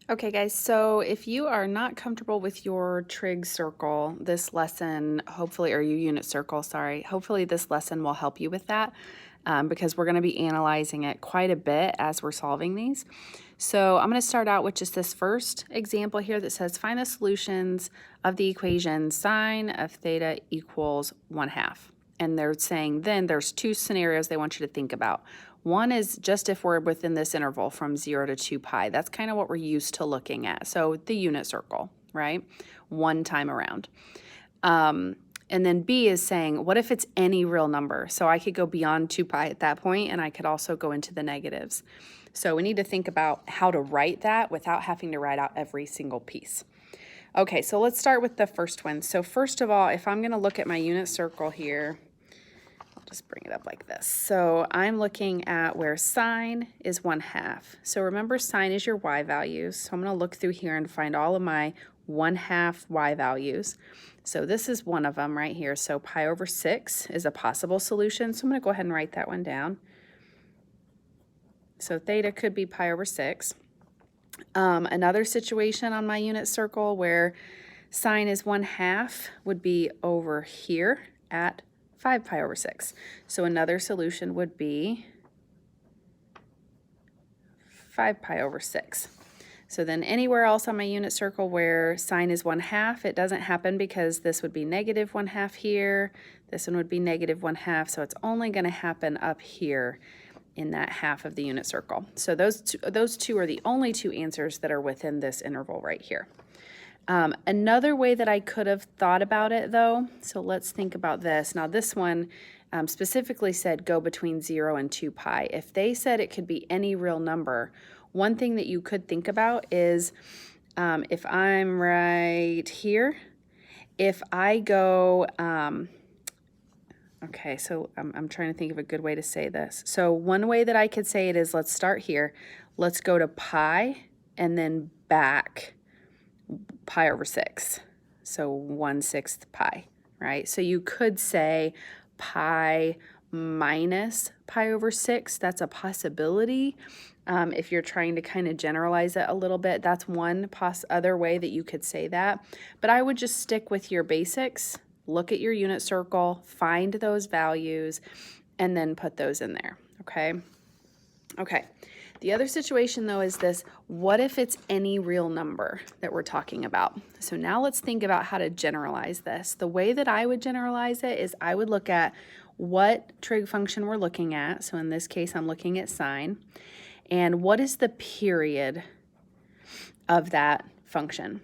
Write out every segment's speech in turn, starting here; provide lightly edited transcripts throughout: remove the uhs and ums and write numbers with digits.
Okay guys, so if you are not comfortable with your trig circle, this lesson hopefully, or your unit circle, sorry, hopefully this lesson will help you with that because we're going to be analyzing it quite a bit as we're solving these. So I'm going to start out with just this first example here that says find the solutions of the equation sine of theta equals 1/2. And they're saying then there's two scenarios they want you to think about. One is just if we're within this interval from 0 to 2 pi. That's kind of what we're used to looking at. So the unit circle, right? One time around. And then B is saying, what if it's any real number? So I could go beyond 2 pi at that point, and I could also go into the negatives. So we need to think about how to write that without having to write out every single piece. Okay, so let's start with the first one. So first of all, if I'm going to look at my unit circle here, I'll just bring it up like this. So I'm looking at where sine is 1/2. So remember, sine is your y values. So I'm going to look through here and find all of my 1/2 y values. So this is one of them right here. So pi over 6 is a possible solution. So I'm going to go ahead and write that one down. So theta could be pi over 6. Another situation on my unit circle where sine is 1/2 would be over here at 5 pi over 6. So another solution would be 5 pi over 6. So then anywhere else on my unit circle where sine is 1/2, it doesn't happen because this would be negative 1/2 here. This one would be negative 1/2. So it's only going to happen up here in that half of the unit circle. So those two are the only two answers that are within this interval right here. Another way that I could have thought about it though, so let's think about this. Now this one specifically said go between 0 and 2 pi. If they said it could be any real number, one thing that you could think about is if I'm right here, if I go, okay, so I'm trying to think of a good way to say this. So one way that I could say it is, let's start here. Let's go to pi and then back pi over 6. So 1/6 pi, right? So you could say pi minus pi over 6. That's a possibility. If you're trying to kind of generalize it a little bit, that's one other way that you could say that. But I would just stick with your basics. Look at your unit circle, find those values, and then put those in there, okay? Okay, the other situation though is this, what if it's any real number that we're talking about? So now let's think about how to generalize this. The way that I would generalize it is I would look at what trig function we're looking at. So in this case, I'm looking at sine. And what is the period of that function?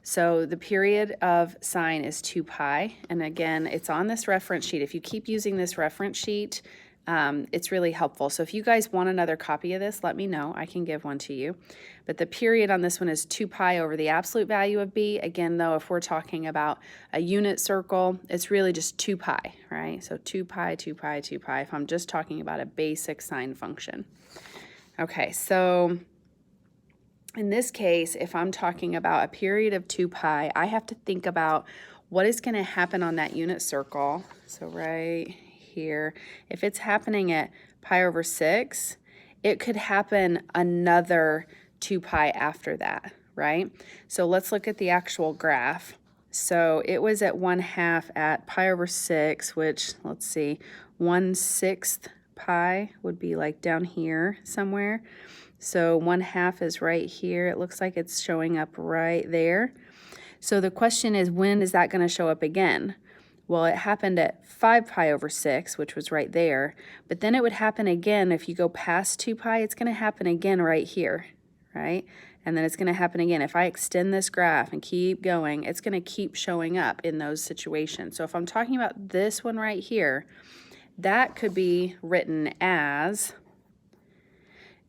So the period of sine is 2 pi. And again, it's on this reference sheet. If you keep using this reference sheet, it's really helpful. So if you guys want another copy of this, let me know. I can give one to you. But the period on this one is 2 pi over the absolute value of b. Again, though, if we're talking about a unit circle, it's really just 2 pi, right? So 2 pi, 2 pi, 2 pi, if I'm just talking about a basic sine function. Okay, so in this case, if I'm talking about a period of 2 pi, I have to think about what is going to happen on that unit circle. So right here, if it's happening at pi over 6, it could happen another 2 pi after that, right? So let's look at the actual graph. So it was at 1/2 at pi over 6, which, let's see, 1/6 pi would be like down here somewhere. So 1/2 is right here. It looks like it's showing up right there. So the question is, when is that going to show up again? Well, it happened at 5 pi over 6, which was right there. But then it would happen again if you go past 2 pi. It's going to happen again right here, right? And then it's going to happen again. If I extend this graph and keep going, it's going to keep showing up in those situations. So if I'm talking about this one right here, that could be written as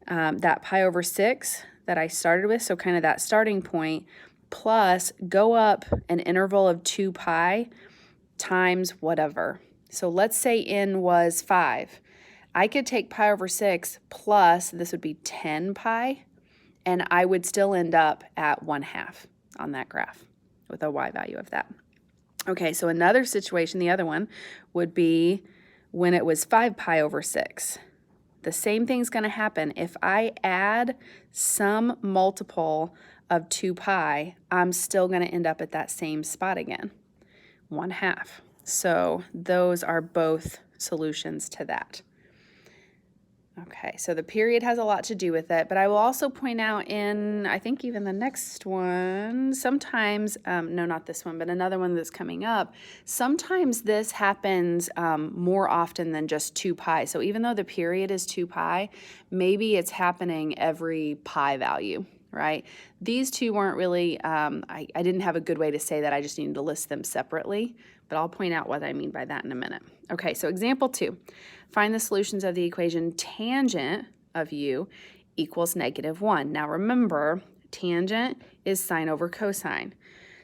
that pi over 6 that I started with, so kind of that starting point, plus go up an interval of 2 pi times whatever. So let's say n was 5. I could take pi over 6 plus, this would be 10 pi, and I would still end up at 1/2 on that graph with a y value of that. Okay, so another situation, the other one, would be when it was 5 pi over 6. The same thing's going to happen. If I add some multiple of 2 pi, I'm still going to end up at that same spot again, 1/2. So those are both solutions to that. Okay, so the period has a lot to do with it, but I will also point out in, I think even the next one, sometimes, no, not this one, but another one that's coming up, sometimes this happens more often than just 2 pi. So even though the period is 2 pi, maybe it's happening every pi value, right? These two weren't really, I didn't have a good way to say that. I just needed to list them separately, but I'll point out what I mean by that in a minute. Okay, so example 2. Find the solutions of the equation tangent of u equals -1. Now remember, tangent is sine over cosine.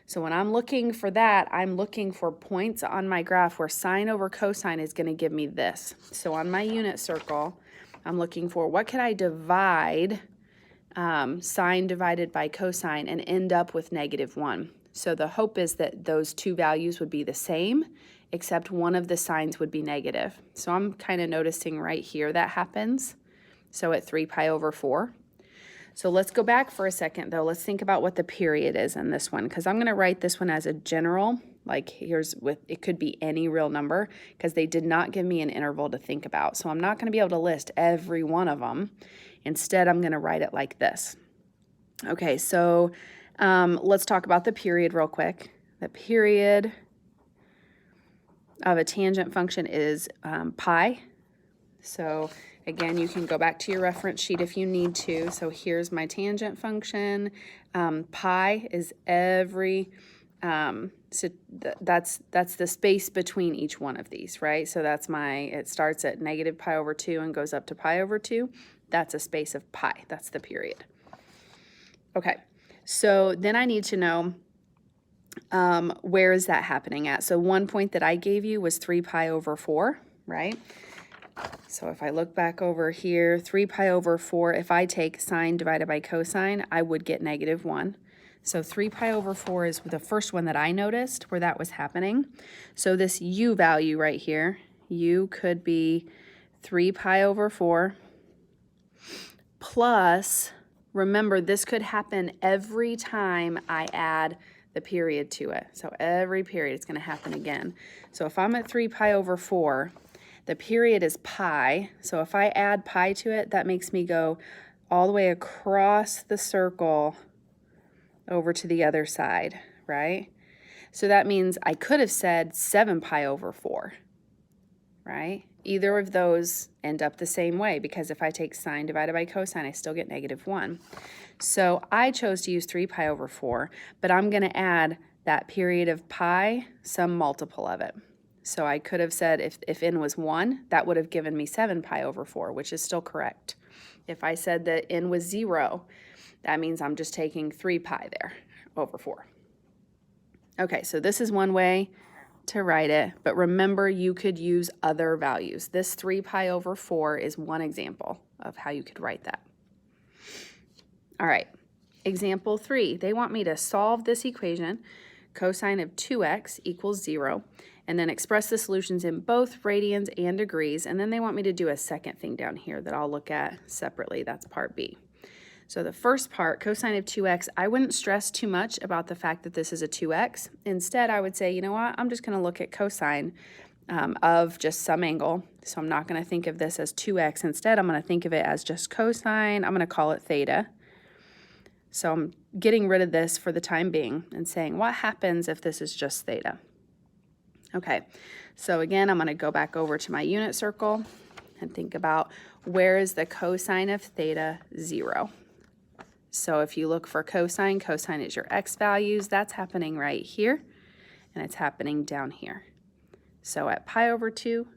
So when I'm looking for that, I'm looking for points on my graph where sine over cosine is going to give me this. So on my unit circle, I'm looking for what could I divide sine divided by cosine and end up with -1. So the hope is that those two values would be the same, except one of the signs would be negative. So I'm kind of noticing right here that happens. So at 3 pi over 4. So let's go back for a second though. Let's think about what the period is in this one, because I'm going to write this one as a general, like here's with, it could be any real number, because they did not give me an interval to think about. So I'm not going to be able to list every one of them. Instead, I'm going to write it like this. Okay, so let's talk about the period real quick. The period of a tangent function is pi. So again, you can go back to your reference sheet if you need to. So here's my tangent function. Pi is every, so that's the space between each one of these, right? So that's it starts at -pi over 2 and goes up to pi over 2. That's a space of pi. That's the period. Okay, so then I need to know where is that happening at? So one point that I gave you was 3 pi over 4, right? So if I look back over here, 3 pi over 4, if I take sine divided by cosine, I would get -1. So 3 pi over 4 is the first one that I noticed where that was happening. So this u value right here, u could be 3 pi over 4 plus, remember this could happen every time I add the period to it. So every period it's going to happen again. So if I'm at 3 pi over 4, the period is pi. So if I add pi to it, that makes me go all the way across the circle over to the other side, right? So that means I could have said 7 pi over 4, right? Either of those end up the same way, because if I take sine divided by cosine, I still get -1. So I chose to use 3 pi over 4, but I'm going to add that period of pi, some multiple of it. So I could have said if n was 1, that would have given me 7 pi over 4, which is still correct. If I said that n was 0, that means I'm just taking 3 pi there over 4. Okay, so this is one way to write it, but remember you could use other values. This 3 pi over 4 is one example of how you could write that. All right, example 3. They want me to solve this equation, cosine of 2x equals 0, and then express the solutions in both radians and degrees, and then they want me to do a second thing down here that I'll look at separately. That's part B. So the first part, cosine of 2x, I wouldn't stress too much about the fact that this is a 2x. Instead, I would say, you know what, I'm just going to look at cosine of just some angle. So I'm not going to think of this as 2x. Instead, I'm going to think of it as just cosine. I'm going to call it theta. So I'm getting rid of this for the time being and saying, what happens if this is just theta? Okay, so again, I'm going to go back over to my unit circle and think about where is the cosine of theta? 0. So if you look for cosine, cosine is your x values. That's happening right here, and it's happening down here. So at pi over 2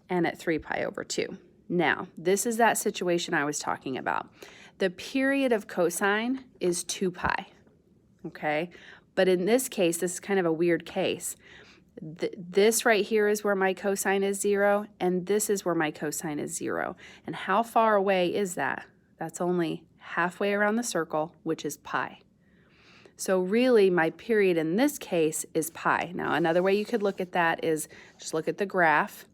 and at 3 pi over 2. Now, this is that situation I was talking about. The period of cosine is 2 pi, okay? But in this case, this is kind of a weird case. This right here is where my cosine is 0, and this is where my cosine is 0. And how far away is that? That's only halfway around the circle, which is pi. So really, my period in this case is pi. Now, another way you could look at that is just look at the graph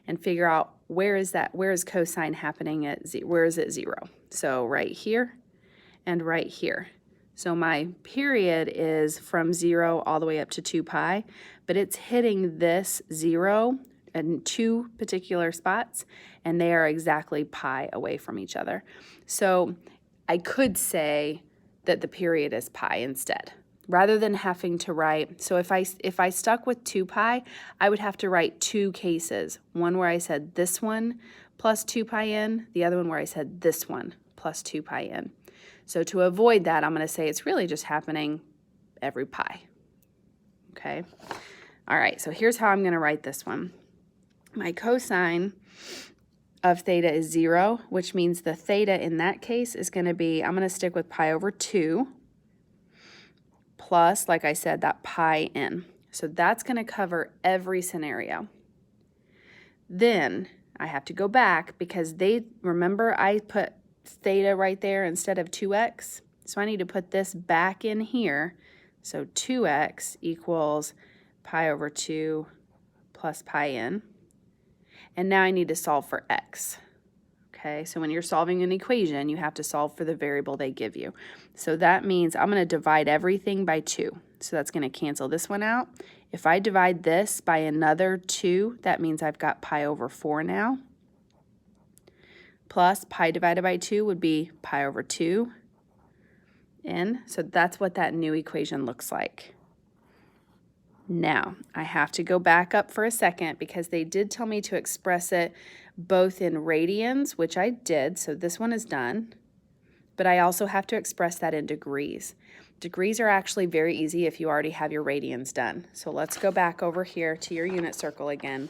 and figure out where is that? Where is cosine happening at where is it 0? So right here and right here. So my period is from 0 all the way up to 2 pi, but it's hitting this 0 in 2 particular spots, and they are exactly pi away from each other. So I could say that the period is pi instead, rather than having to write. So if I stuck with 2 pi, I would have to write 2 cases. One where I said this one plus 2 pi n, the other one where I said this one plus 2 pi n. So to avoid that, I'm going to say it's really just happening every pi. Okay? All right, so here's how I'm going to write this one. My cosine of theta is 0, which means the theta in that case is going to be, I'm going to stick with pi over 2 plus, like I said, that pi n. So that's going to cover every scenario. Then I have to go back because remember I put theta right there instead of 2x. So I need to put this back in here. So 2x equals pi over 2 plus pi n. And now I need to solve for x. Okay, so when you're solving an equation, you have to solve for the variable they give you. So that means I'm going to divide everything by 2. So that's going to cancel this one out. If I divide this by another 2, that means I've got pi over 4 now. Plus pi divided by 2 would be pi over 2 n. So that's what that new equation looks like. Now, I have to go back up for a second because they did tell me to express it both in radians, which I did, so this one is done, but I also have to express that in degrees. Degrees are actually very easy if you already have your radians done. So let's go back over here to your unit circle again.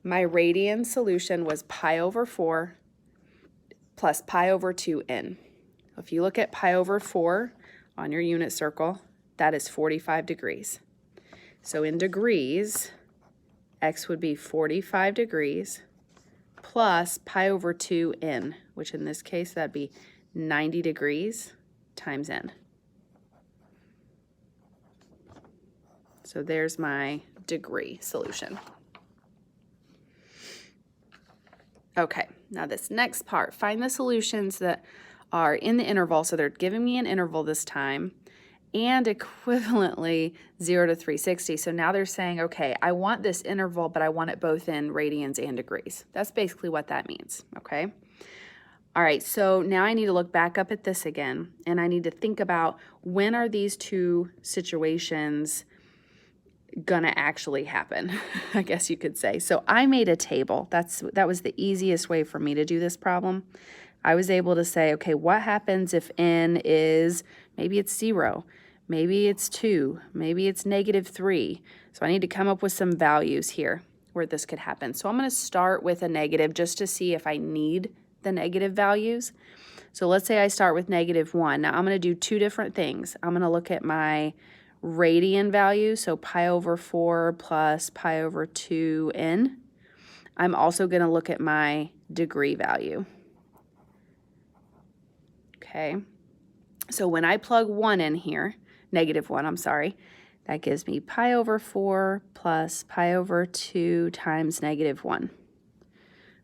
My radian solution was pi over 4 plus pi over 2n. If you look at pi over 4 on your unit circle, that is 45 degrees. So in degrees, x would be 45 degrees plus pi over 2n, which in this case that'd be 90 degrees times n. So there's my degree solution. Okay, now this next part, find the solutions that are in the interval. So they're giving me an interval this time, and equivalently 0 to 360. So now they're saying, okay, I want this interval, but I want it both in radians and degrees. That's basically what that means, okay? All right, so now I need to look back up at this again, and I need to think about when are these two situations gonna actually happen, I guess you could say. So I made a table. That was the easiest way for me to do this problem. I was able to say, okay, what happens if n is, maybe it's 0, maybe it's 2, maybe it's -3. So I need to come up with some values here where this could happen. So I'm going to start with a negative just to see if I need the negative values. So let's say I start with -1. Now I'm going to do two different things. I'm going to look at my radian value, so pi over 4 plus pi over 2n. I'm also going to look at my degree value. Okay, so when I plug 1 in here, -1, I'm sorry, that gives me pi over 4 plus pi over 2 times -1.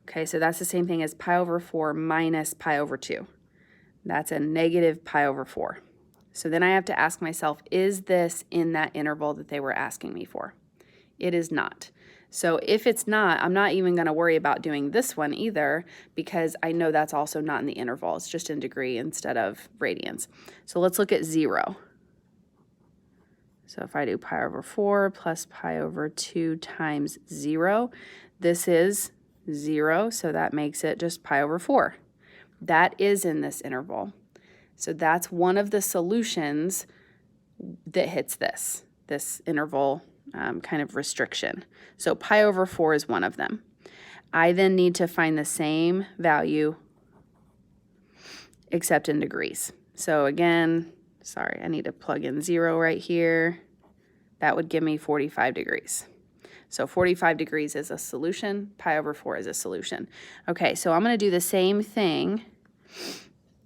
Okay, so that's the same thing as pi over 4 minus pi over 2. That's a negative pi over 4. So then I have to ask myself, is this in that interval that they were asking me for? It is not. So if it's not, I'm not even going to worry about doing this one either because I know that's also not in the interval. It's just in degree instead of radians. So let's look at 0. So if I do pi over 4 plus pi over 2 times 0, this is 0, so that makes it just pi over 4. That is in this interval. So that's one of the solutions that hits this interval kind of restriction. So pi over 4 is one of them. I then need to find the same value except in degrees. So again, sorry, I need to plug in 0 right here. That would give me 45 degrees. So 45 degrees is a solution. Pi over 4 is a solution. Okay, so I'm going to do the same thing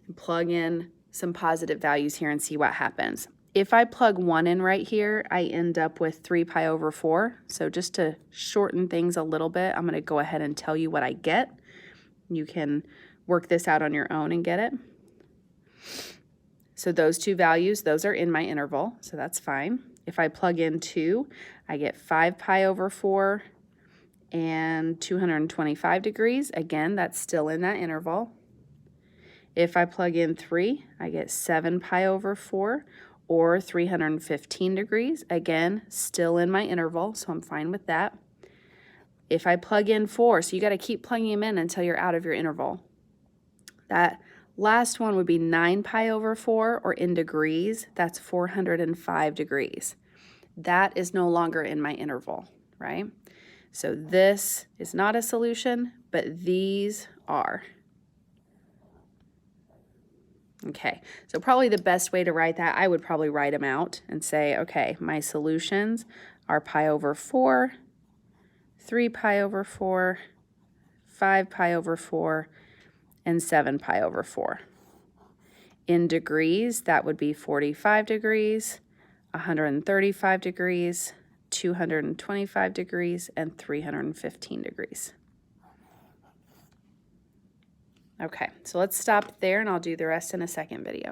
and plug in some positive values here and see what happens. If I plug 1 in right here, I end up with 3 pi over 4. So just to shorten things a little bit, I'm going to go ahead and tell you what I get. You can work this out on your own and get it. So those two values, those are in my interval, so that's fine. If I plug in 2, I get 5 pi over 4 and 225 degrees. Again, that's still in that interval. If I plug in 3, I get 7 pi over 4 or 315 degrees. Again, still in my interval, so I'm fine with that. If I plug in 4, so you got to keep plugging them in until you're out of your interval. That last one would be 9 pi over 4, or in degrees, that's 405 degrees. That is no longer in my interval, right? So this is not a solution, but these are. Okay, so probably the best way to write that, I would probably write them out and say, okay, my solutions are pi over 4, 3 pi over 4, 5 pi over 4, and 7 pi over 4. In degrees, that would be 45 degrees, 135 degrees, 225 degrees, and 315 degrees. Okay, so let's stop there and I'll do the rest in a second video.